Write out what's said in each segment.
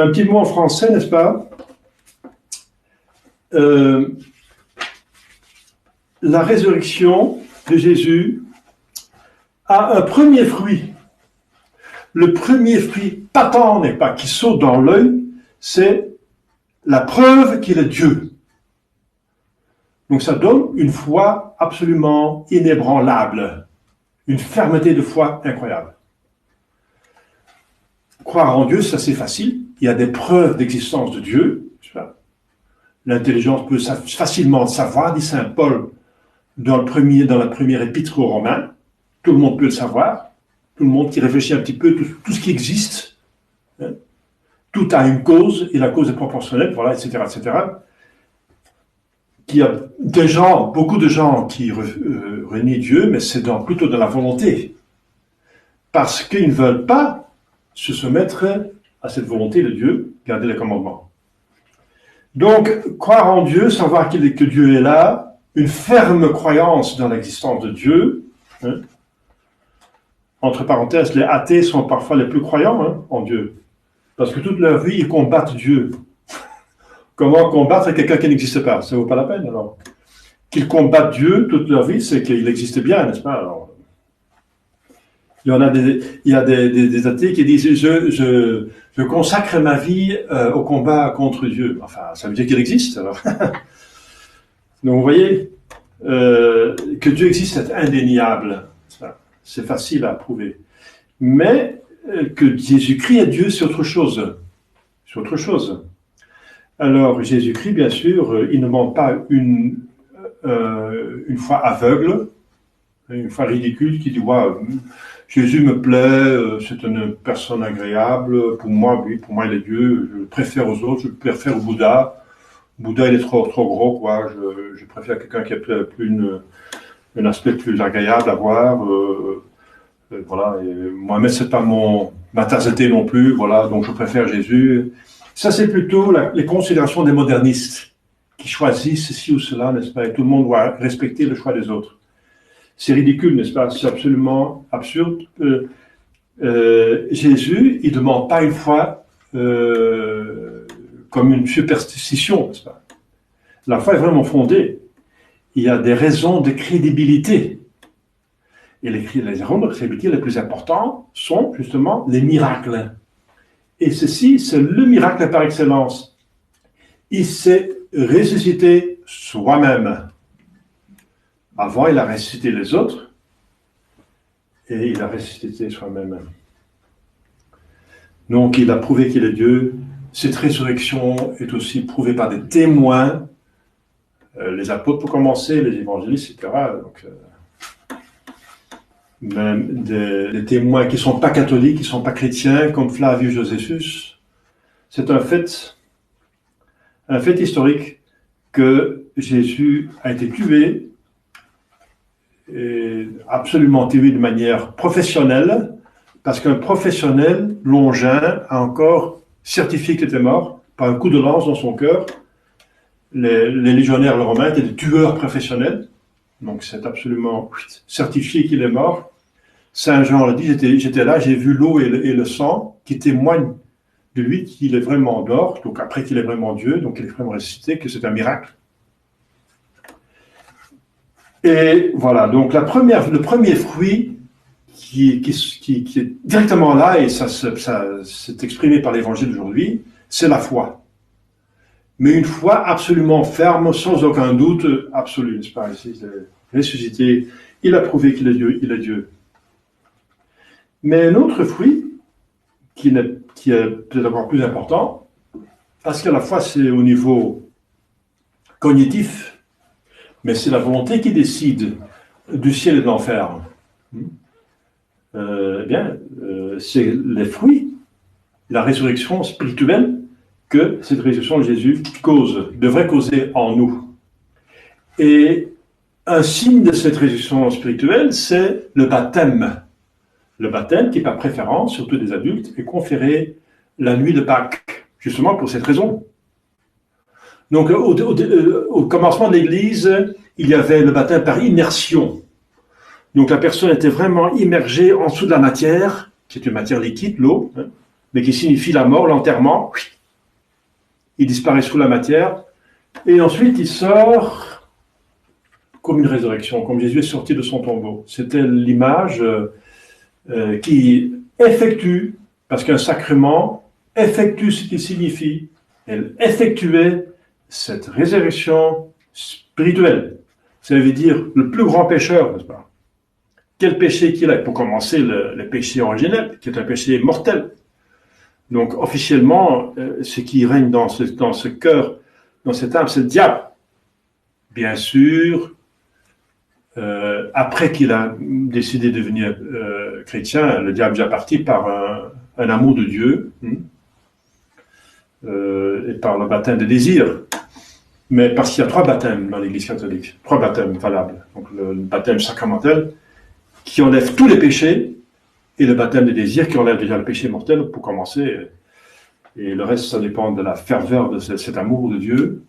Un petit mot en français, n'est-ce pas? La résurrection de Jésus a un premier fruit. Le premier fruit patent, n'est pas, qui saute dans l'œil, c'est la preuve qu'il est Dieu. Donc ça donne une foi absolument inébranlable, une fermeté de foi incroyable. Croire en Dieu, ça c'est facile. Il y a des preuves d'existence de Dieu. L'intelligence peut facilement savoir, dit saint Paul dans la première épître aux Romains. Tout le monde peut le savoir. Tout le monde qui réfléchit un petit peu, tout ce qui existe. Hein. Tout a une cause, et la cause est proportionnelle, voilà, etc., etc. Il y a des gens, beaucoup de gens qui renient Dieu, mais c'est plutôt dans la volonté. Parce qu'ils ne veulent pas se soumettre à cette volonté de Dieu, garder les commandements. Donc, croire en Dieu, savoir que Dieu est là, une ferme croyance dans l'existence de Dieu. Hein. Entre parenthèses, les athées sont parfois les plus croyants en Dieu. Parce que toute leur vie, ils combattent Dieu. Comment combattre quelqu'un qui n'existe pas? Ça ne vaut pas la peine, alors. Qu'ils combattent Dieu toute leur vie, c'est qu'il existe bien, n'est-ce pas? Alors, il y a des athées qui disent je consacre ma vie au combat contre Dieu. Enfin, ça veut dire qu'il existe, alors. Donc, vous voyez, que Dieu existe, c'est indéniable. C'est facile à prouver. Mais que Jésus-Christ est Dieu, c'est autre chose. C'est autre chose. Alors, Jésus-Christ, bien sûr, il ne manque pas une foi aveugle, une foi ridicule qui dit ouais, Jésus me plaît, c'est une personne agréable, pour moi, oui, pour moi il est Dieu, je le préfère aux autres, je le préfère au Bouddha. Bouddha, il est trop gros, quoi. Je préfère quelqu'un qui a plus un aspect plus agréable à voir. Voilà. Et Mohamed, c'est pas ma tasse de thé non plus, voilà. Donc je préfère Jésus. Ça, c'est plutôt les considérations des modernistes qui choisissent ceci ou cela, n'est-ce pas? Et tout le monde doit respecter le choix des autres. C'est ridicule, n'est-ce pas? C'est absolument absurde. Jésus, il ne demande pas une foi comme une superstition, n'est-ce pas? La foi est vraiment fondée. Il y a des raisons de crédibilité. Et les raisons de crédibilité les plus importantes sont justement les miracles. Et ceci, c'est le miracle par excellence. Il s'est ressuscité soi-même. Avant, il a ressuscité les autres, et il a ressuscité soi-même. Donc, il a prouvé qu'il est Dieu. Cette résurrection est aussi prouvée par des témoins, les apôtres pour commencer, les évangélistes, etc. Donc, même des témoins qui ne sont pas catholiques, qui ne sont pas chrétiens, comme Flavius Josephus. C'est un fait historique que Jésus a été tué, et absolument tué de manière professionnelle, parce qu'un professionnel longin a encore certifié qu'il était mort par un coup de lance dans son cœur. Les légionnaires romains étaient des tueurs professionnels, donc c'est absolument certifié qu'il est mort. Saint Jean l'a dit, j'étais là, j'ai vu l'eau et le sang qui témoignent de lui qu'il est vraiment mort, donc après qu'il est vraiment Dieu, donc qu'il est vraiment ressuscité, que c'est un miracle. Et voilà, donc le premier fruit qui est directement là, et ça s'est exprimé par l'évangile d'aujourd'hui, c'est la foi. Mais une foi absolument ferme, sans aucun doute absolu, n'est-ce pas? Ici, il est ressuscité, il a prouvé qu'il est Dieu, il est Dieu. Mais un autre fruit, qui est peut-être encore plus important, parce que la foi, c'est au niveau cognitif, mais c'est la volonté qui décide du ciel et de l'enfer. C'est les fruits, la résurrection spirituelle que cette résurrection de Jésus devrait causer en nous. Et un signe de cette résurrection spirituelle, c'est le baptême. Le baptême, qui par préférence, surtout des adultes, est conféré la nuit de Pâques, justement pour cette raison. Donc, au commencement de l'Église, il y avait le baptême par immersion. Donc, la personne était vraiment immergée en dessous de la matière, qui est une matière liquide, l'eau, hein, mais qui signifie la mort, l'enterrement. Il disparaît sous la matière, et ensuite il sort comme une résurrection, comme Jésus est sorti de son tombeau. C'était l'image qui effectue, parce qu'un sacrement effectue ce qu'il signifie. Elle effectuait cette résurrection spirituelle. Ça veut dire le plus grand pécheur, n'est-ce pas? Quel péché qu'il a? Pour commencer, le péché originel, qui est un péché mortel. Donc, officiellement, ce qui règne dans ce cœur, dans cette âme, c'est le diable. Bien sûr, après qu'il a décidé de devenir chrétien, le diable est déjà parti par un amour de Dieu et par le baptême de désir. Mais parce qu'il y a 3 baptêmes dans l'Église catholique, 3 baptêmes valables. Donc le baptême sacramentel qui enlève tous les péchés et le baptême de désir qui enlève déjà le péché mortel pour commencer. Et le reste, ça dépend de la ferveur de cet amour de Dieu.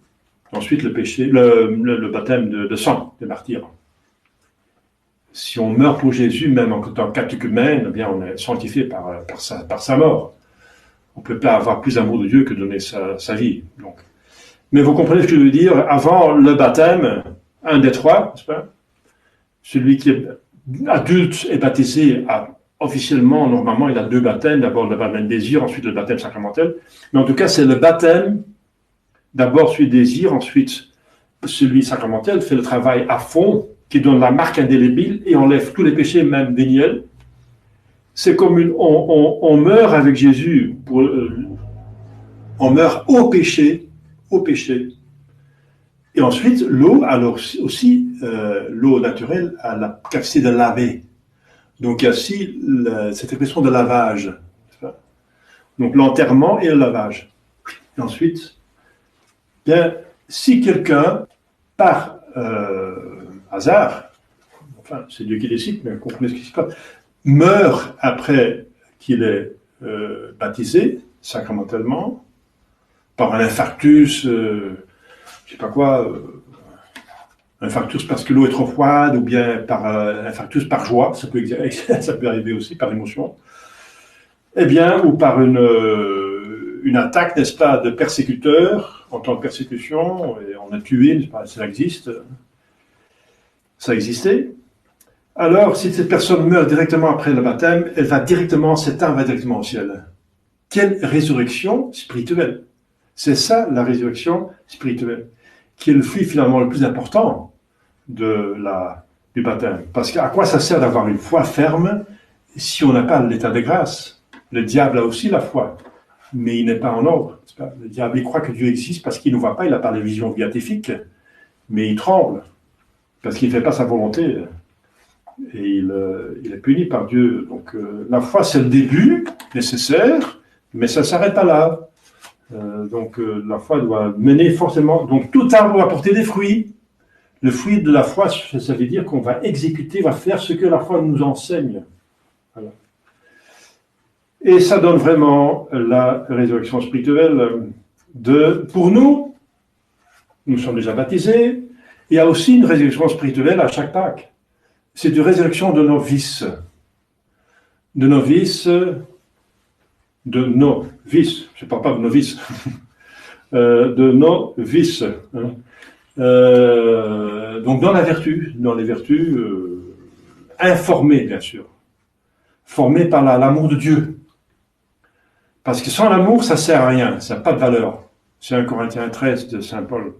Ensuite, le baptême de sang, des martyrs. Si on meurt pour Jésus, même en tant catéchumène, eh bien, on est sanctifié par sa mort. On ne peut pas avoir plus d'amour de Dieu que donner sa vie. Donc. Mais vous comprenez ce que je veux dire? Avant le baptême, un des 3, n'est-ce pas? Celui qui est adulte est baptisé officiellement, normalement, il a 2 baptêmes. D'abord le baptême de désir, ensuite le baptême sacramentel. Mais en tout cas, c'est le baptême, d'abord celui de désir, ensuite celui sacramentel, fait le travail à fond, qui donne la marque indélébile et enlève tous les péchés, même véniels. C'est comme on meurt avec Jésus, on meurt au péché. Et ensuite, l'eau, alors aussi, l'eau naturelle a la capacité de laver. Donc il y a aussi cette expression de lavage. Donc l'enterrement et le lavage. Et ensuite, bien, si quelqu'un, par hasard, enfin c'est Dieu qui décide, mais comprenez ce qui se passe, meurt après qu'il est baptisé sacramentellement, par un infarctus, je sais pas quoi, infarctus parce que l'eau est trop froide, ou bien par infarctus par joie, ça peut arriver aussi, par émotion, eh bien, ou par une attaque, n'est-ce pas, de persécuteurs, en temps de persécution, et on a tué, n'est-ce pas, ça existe, ça existait. Alors, si cette personne meurt directement après le baptême, cette âme va directement au ciel. Quelle résurrection spirituelle! C'est ça, la résurrection spirituelle, qui est le fruit finalement le plus important du baptême. Parce qu'à quoi ça sert d'avoir une foi ferme si on n'a pas l'état de grâce? Le diable a aussi la foi, mais il n'est pas en ordre. Le diable, il croit que Dieu existe parce qu'il ne voit pas, il n'a pas de vision béatifique, mais il tremble, parce qu'il ne fait pas sa volonté, et il est puni par Dieu. Donc la foi, c'est le début nécessaire, mais ça ne s'arrête pas là. Donc la foi doit mener forcément. Donc tout arbre doit porter des fruits. Le fruit de la foi, ça veut dire qu'on va exécuter, va faire ce que la foi nous enseigne. Voilà. Et ça donne vraiment la résurrection spirituelle pour nous. Nous sommes déjà baptisés. Il y a aussi une résurrection spirituelle à chaque Pâques. C'est une résurrection de nos vices. Je ne parle pas de novices, de nos vices. Hein. Donc dans les vertus informées, bien sûr, formées par l'amour de Dieu. Parce que sans l'amour, ça ne sert à rien, ça n'a pas de valeur. C'est 1 Corinthiens 13 de Saint Paul.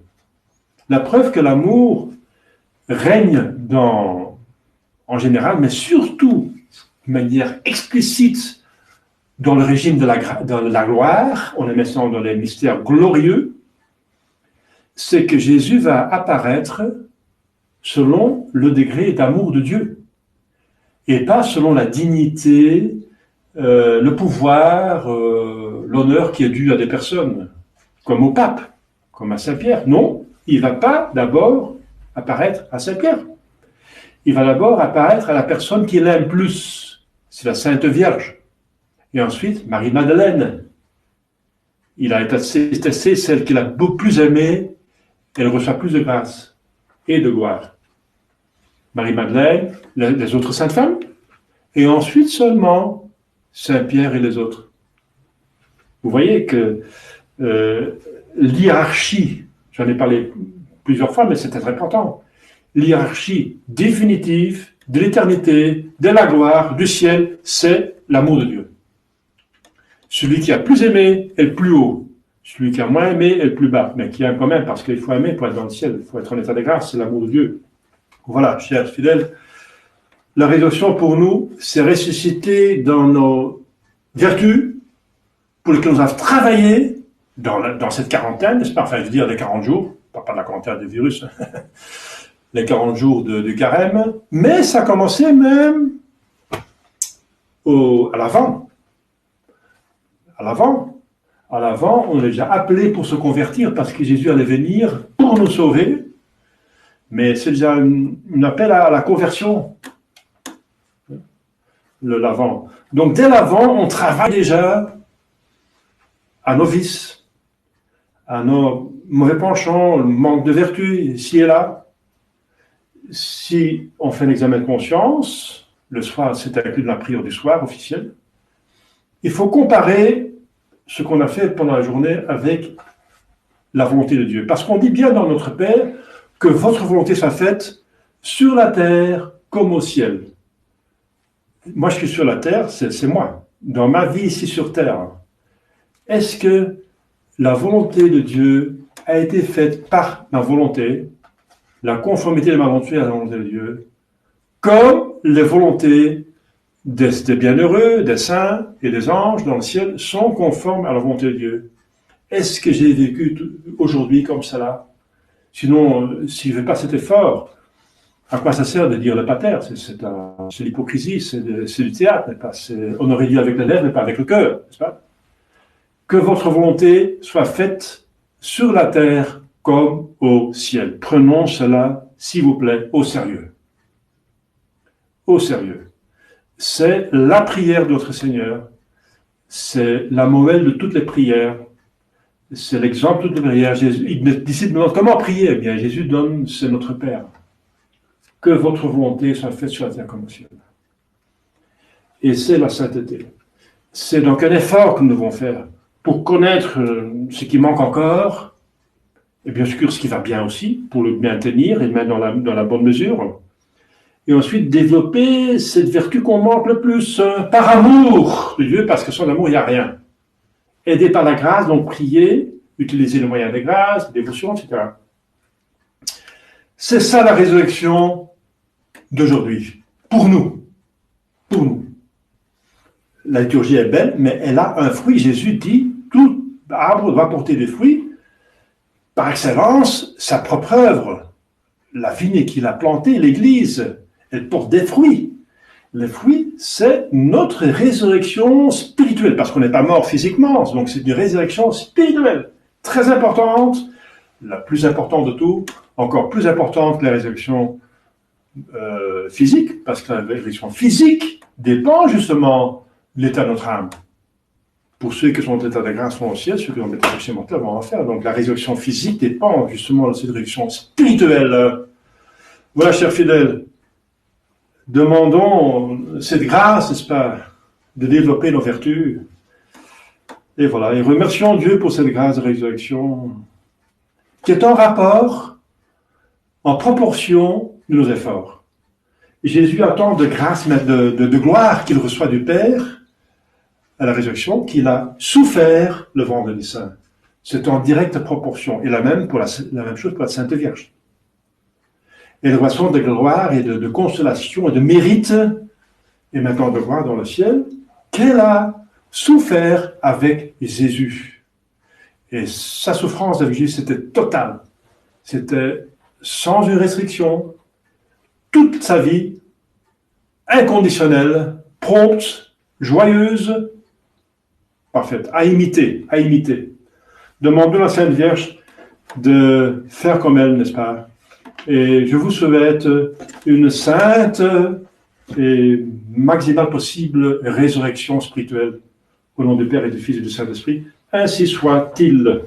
La preuve que l'amour règne en général, mais surtout de manière explicite dans le régime de la gloire, on est maintenant dans les mystères glorieux, c'est que Jésus va apparaître selon le degré d'amour de Dieu, et pas selon la dignité, le pouvoir, l'honneur qui est dû à des personnes, comme au pape, comme à Saint-Pierre. Non, il ne va pas d'abord apparaître à Saint-Pierre. Il va d'abord apparaître à la personne qu'il aime plus, c'est la Sainte Vierge. Et ensuite, Marie-Madeleine. Il a testé celle qu'il a beaucoup plus aimée, elle reçoit plus de grâce et de gloire. Marie-Madeleine, les autres saintes femmes, et ensuite seulement Saint-Pierre et les autres. Vous voyez que l'hiérarchie, j'en ai parlé plusieurs fois, mais c'est très important, l'hiérarchie définitive de l'éternité, de la gloire, du ciel, c'est l'amour de Dieu. Celui qui a plus aimé est le plus haut. Celui qui a moins aimé est le plus bas. Mais qui a quand même, parce qu'il faut aimer pour être dans le ciel, il faut être en état de grâce, c'est l'amour de Dieu. Voilà, chers fidèles, la résurrection pour nous, c'est ressusciter dans nos vertus pour lesquelles nous avons travaillé dans cette quarantaine, n'est-ce pas? Enfin, je veux dire les 40 jours, pas de la quarantaine du virus, les 40 jours du carême, mais ça a commencé même à l'avant. À l'avant, on est déjà appelé pour se convertir parce que Jésus allait venir pour nous sauver, mais c'est déjà un appel à la conversion. L'avant. Donc dès l'avant, on travaille déjà à nos vices, à nos mauvais penchants, le manque de vertu, ici et là. Si on fait un examen de conscience, le soir, c'est inclus dans la prière du soir officielle, il faut comparer ce qu'on a fait pendant la journée avec la volonté de Dieu. Parce qu'on dit bien dans notre Père que votre volonté soit faite sur la terre comme au ciel. Moi, je suis sur la terre, c'est moi. Dans ma vie ici sur terre, est-ce que la volonté de Dieu a été faite par ma volonté, la conformité de ma volonté à la volonté de Dieu, comme les volontés des bienheureux, des saints et des anges dans le ciel sont conformes à la volonté de Dieu? Est-ce que j'ai vécu aujourd'hui comme cela? Sinon, si je ne fais pas cet effort, à quoi ça sert de dire le pater? C'est l'hypocrisie, c'est du théâtre, n'est-ce pas? On aurait dit avec les lèvres, mais pas avec le cœur, n'est-ce pas? Que votre volonté soit faite sur la terre comme au ciel. Prenons cela, s'il vous plaît, au sérieux. Au sérieux. C'est la prière de notre Seigneur, c'est la moelle de toutes les prières, c'est l'exemple de toutes les prières. Les disciples me demandent comment prier. Eh bien, Jésus donne, c'est notre Père. Que votre volonté soit faite sur la terre comme au ciel. Et c'est la sainteté. C'est donc un effort que nous devons faire pour connaître ce qui manque encore, et bien sûr ce qui va bien aussi, pour le maintenir et le mettre dans la bonne mesure. Et ensuite développer cette vertu qu'on manque le plus, par amour de Dieu, parce que sans amour, il n'y a rien. Aidé par la grâce, donc prier, utiliser le moyen de grâce, dévotion, etc. C'est ça la résurrection d'aujourd'hui, pour nous. Pour nous. La liturgie est belle, mais elle a un fruit. Jésus dit, tout arbre doit porter des fruits. Par excellence, sa propre œuvre, la vigne qu'il a plantée, l'Église, elle porte des fruits. Les fruits, c'est notre résurrection spirituelle, parce qu'on n'est pas mort physiquement, donc c'est une résurrection spirituelle, très importante, la plus importante de tout, encore plus importante que la résurrection physique, parce que la résurrection physique dépend justement de l'état de notre âme. Pour ceux qui sont en état de grâce sont au ciel, ceux qui sont en état de péché mortel vont en faire. Donc la résurrection physique dépend justement de cette résurrection spirituelle. Voilà, chers fidèles, demandons cette grâce, n'est-ce pas, de développer nos vertus. Et voilà, et remercions Dieu pour cette grâce de résurrection qui est en rapport, en proportion de nos efforts. Et Jésus a tant de grâce, de gloire qu'il reçoit du Père à la résurrection, qu'il a souffert le vendredi saint. C'est en directe proportion. Et la même chose pour la Sainte Vierge. Et nous reçoit de gloire et de consolation et de mérite, et maintenant de gloire dans le ciel, qu'elle a souffert avec Jésus. Et sa souffrance avec Jésus, c'était totale. C'était sans une restriction, toute sa vie, inconditionnelle, prompte, joyeuse, parfaite, à imiter, à imiter. Demandons à la Sainte Vierge de faire comme elle, n'est-ce pas? Et je vous souhaite une sainte et maximale possible résurrection spirituelle. Au nom du Père et du Fils et du Saint-Esprit, ainsi soit-il.